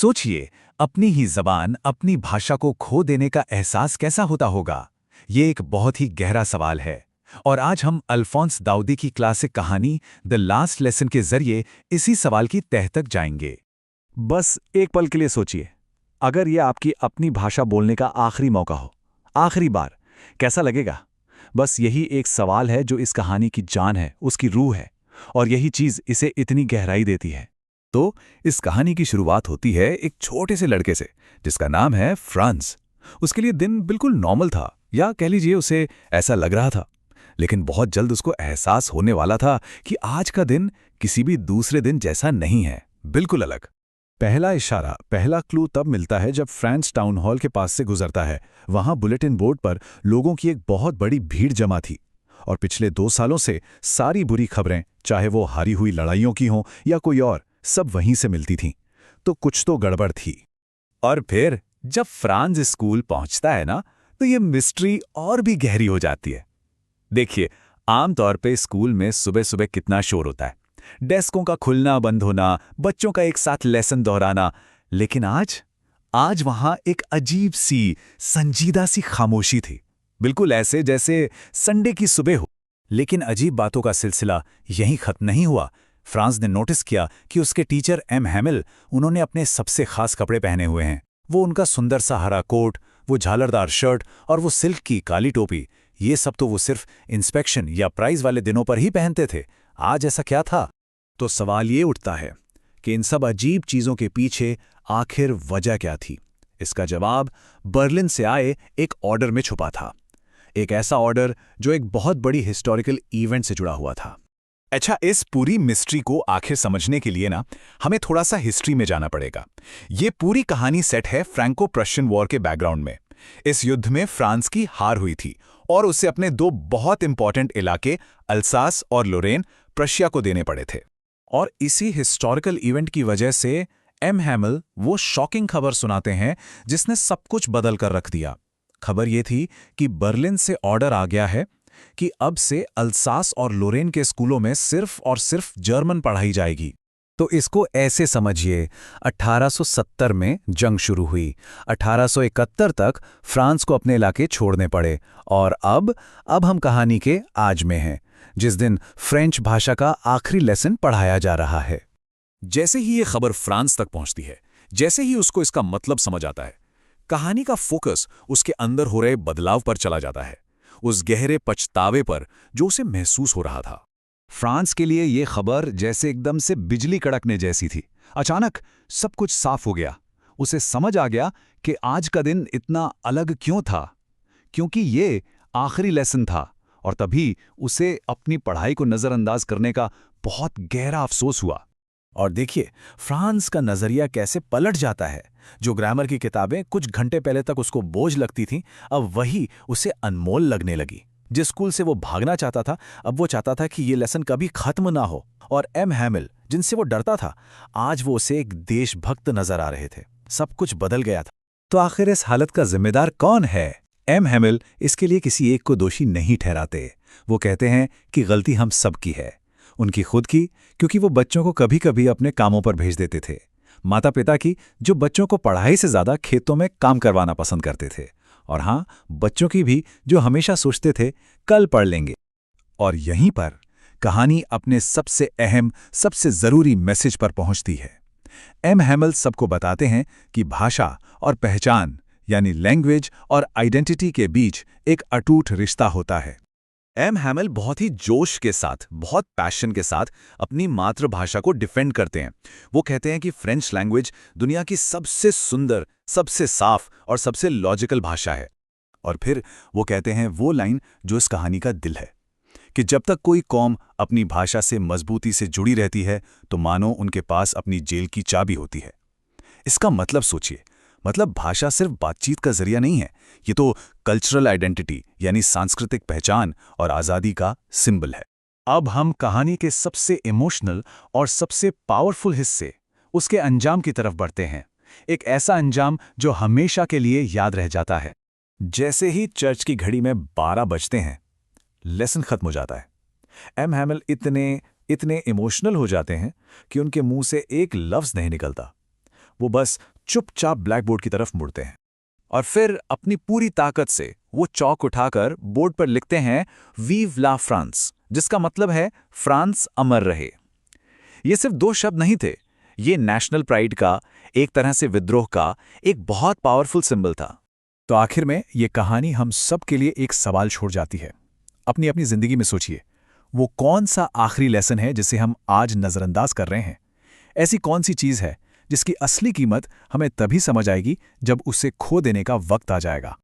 सोचिए, अपनी ही जबान, अपनी भाषा को खो देने का एहसास कैसा होता होगा। ये एक बहुत ही गहरा सवाल है। और आज हम अल्फोंस दाऊदी की क्लासिक कहानी द लास्ट लेसन के जरिए इसी सवाल की तह तक जाएंगे। बस एक पल के लिए सोचिए, अगर ये आपकी अपनी भाषा बोलने का आखिरी मौका हो, आखिरी बार, कैसा लगेगा? बस यही एक सवाल है जो इस कहानी की जान है, उसकी रूह है, और यही चीज़ इसे इतनी गहराई देती है। तो इस कहानी की शुरुआत होती है एक छोटे से लड़के से जिसका नाम है फ्रांस। उसके लिए दिन बिल्कुल नॉर्मल था, या कह लीजिए उसे ऐसा लग रहा था। लेकिन बहुत जल्द उसको एहसास होने वाला था कि आज का दिन किसी भी दूसरे दिन जैसा नहीं है, बिल्कुल अलग। पहला इशारा, पहला क्लू तब मिलता है जब फ्रांस टाउन हॉल के पास से गुजरता है। वहां बुलेटिन बोर्ड पर लोगों की एक बहुत बड़ी भीड़ जमा थी, और पिछले 2 सालों से सारी बुरी खबरें, चाहे वो हारी हुई लड़ाइयों की हों या कोई और, सब वहीं से मिलती थीं। तो कुछ तो गड़बड़ थी। और फिर जब फ्रांस स्कूल पहुंचता है ना, तो ये मिस्ट्री और भी गहरी हो जाती है। देखिए, आमतौर पे स्कूल में सुबह सुबह कितना शोर होता है, डेस्कों का खुलना बंद होना, बच्चों का एक साथ लेसन दोहराना। लेकिन आज वहां एक अजीब सी, संजीदा सी खामोशी थी, बिल्कुल ऐसे जैसे संडे की सुबह हो। लेकिन अजीब बातों का सिलसिला यहीं खत्म नहीं हुआ। फ्रांस ने नोटिस किया कि उसके टीचर एम हैमिल, उन्होंने अपने सबसे खास कपड़े पहने हुए हैं। वो उनका सुंदर सा हरा कोट, वो झालरदार शर्ट और वो सिल्क की काली टोपी, ये सब तो वो सिर्फ इंस्पेक्शन या प्राइज वाले दिनों पर ही पहनते थे। आज ऐसा क्या था? तो सवाल ये उठता है कि इन सब अजीब चीज़ों के पीछे आखिर वजह क्या थी? इसका जवाब बर्लिन से आए एक ऑर्डर में छुपा था। एक ऐसा ऑर्डर जो एक बहुत बड़ी हिस्टोरिकल इवेंट से जुड़ा हुआ था। अच्छा, इस पूरी मिस्ट्री को आखिर समझने के लिए ना, हमें थोड़ा सा हिस्ट्री में जाना पड़ेगा। ये पूरी कहानी सेट है फ्रैंको प्रशियन वॉर के बैकग्राउंड में। इस युद्ध में फ्रांस की हार हुई थी और उसे अपने 2 बहुत इंपॉर्टेंट इलाके अल्सास और लोरेन प्रशिया को देने पड़े थे। और इसी हिस्टोरिकल इवेंट की वजह से एम हैमिल वो शॉकिंग खबर सुनाते हैं जिसने सब कुछ बदल कर रख दिया। खबर ये थी कि बर्लिन से ऑर्डर आ गया है कि अब से अल्सास और लोरेन के स्कूलों में सिर्फ और सिर्फ जर्मन पढ़ाई जाएगी। तो इसको ऐसे समझिए, 1870 में जंग शुरू हुई, 1871 तक फ्रांस को अपने इलाके छोड़ने पड़े, और अब हम कहानी के आज में हैं, जिस दिन फ्रेंच भाषा का आखिरी लेसन पढ़ाया जा रहा है। जैसे ही ये खबर फ्रांस तक पहुंचती है, जैसे ही उसको इसका मतलब समझ आता है, कहानी का फोकस उसके अंदर हो रहे बदलाव पर चला जाता है, उस गहरे पछतावे पर जो उसे महसूस हो रहा था। फ्रांस के लिए ये खबर जैसे एकदम से बिजली कड़कने जैसी थी। अचानक सब कुछ साफ हो गया। उसे समझ आ गया कि आज का दिन इतना अलग क्यों था, क्योंकि ये आखिरी लेसन था, और तभी उसे अपनी पढ़ाई को नज़रअंदाज करने का बहुत गहरा अफसोस हुआ। और देखिए, फ्रांस का नज़रिया कैसे पलट जाता है। जो ग्रामर की किताबें कुछ घंटे पहले तक उसको बोझ लगती थीं, अब वही उसे अनमोल लगने लगी। जिस स्कूल से वो भागना चाहता था, अब वो चाहता था कि ये लेसन कभी खत्म ना हो। और एम हैमिल, जिनसे वो डरता था, आज वो उसे एक देशभक्त नजर आ रहे थे। सब कुछ बदल गया था। तो आखिर इस हालत का जिम्मेदार कौन है? एम हैमिल इसके लिए किसी एक को दोषी नहीं ठहराते। वो कहते हैं कि गलती हम सबकी है, उनकी खुद की, क्योंकि वो बच्चों को कभी कभी अपने कामों पर भेज देते थे, माता पिता की, जो बच्चों को पढ़ाई से ज्यादा खेतों में काम करवाना पसंद करते थे, और हाँ, बच्चों की भी, जो हमेशा सोचते थे कल पढ़ लेंगे। और यहीं पर कहानी अपने सबसे अहम, सबसे जरूरी मैसेज पर पहुंचती है। एम हैमिल सबको बताते हैं कि भाषा और पहचान, यानी लैंग्वेज और आइडेंटिटी के बीच एक अटूट रिश्ता होता है। एम हैमिल बहुत ही जोश के साथ, बहुत पैशन के साथ अपनी मातृभाषा को डिफेंड करते हैं। वो कहते हैं कि फ्रेंच लैंग्वेज दुनिया की सबसे सुंदर, सबसे साफ और सबसे लॉजिकल भाषा है। और फिर वो कहते हैं वो लाइन जो इस कहानी का दिल है, कि जब तक कोई कौम अपनी भाषा से मजबूती से जुड़ी रहती है, तो मानो उनके पास अपनी जेल की चाबी होती है। इसका मतलब सोचिए, मतलब भाषा सिर्फ बातचीत का जरिया नहीं है, ये तो कल्चरल आइडेंटिटी, यानी सांस्कृतिक पहचान और आज़ादी का सिंबल है। अब हम कहानी के सबसे इमोशनल और सबसे पावरफुल हिस्से, उसके अंजाम की तरफ बढ़ते हैं। एक ऐसा अंजाम जो हमेशा के लिए याद रह जाता है। जैसे ही चर्च की घड़ी में 12 बजते हैं, लेसन खत्म हो जाता है। एम हैमिल इतने इमोशनल हो जाते हैं कि उनके मुंह से एक लफ्ज़ नहीं निकलता। वो बस चुपचाप ब्लैकबोर्ड की तरफ मुड़ते हैं। और फिर अपनी पूरी ताकत से वो चौक उठाकर बोर्ड पर लिखते हैं वीव ला फ्रांस, जिसका मतलब है फ्रांस अमर रहे। ये सिर्फ 2 शब्द नहीं थे, ये नेशनल प्राइड का, एक तरह से विद्रोह का एक बहुत पावरफुल सिंबल था। तो आखिर में ये कहानी हम सब के लिए एक सवाल छोड़ जाती है। अपनी अपनी जिंदगी में सोचिए, वो कौन सा आखिरी लेसन है जिसे हम आज नजरअंदाज कर रहे हैं? ऐसी कौन सी चीज है जिसकी असली कीमत हमें तभी समझ आएगी जब उसे खो देने का वक्त आ जाएगा?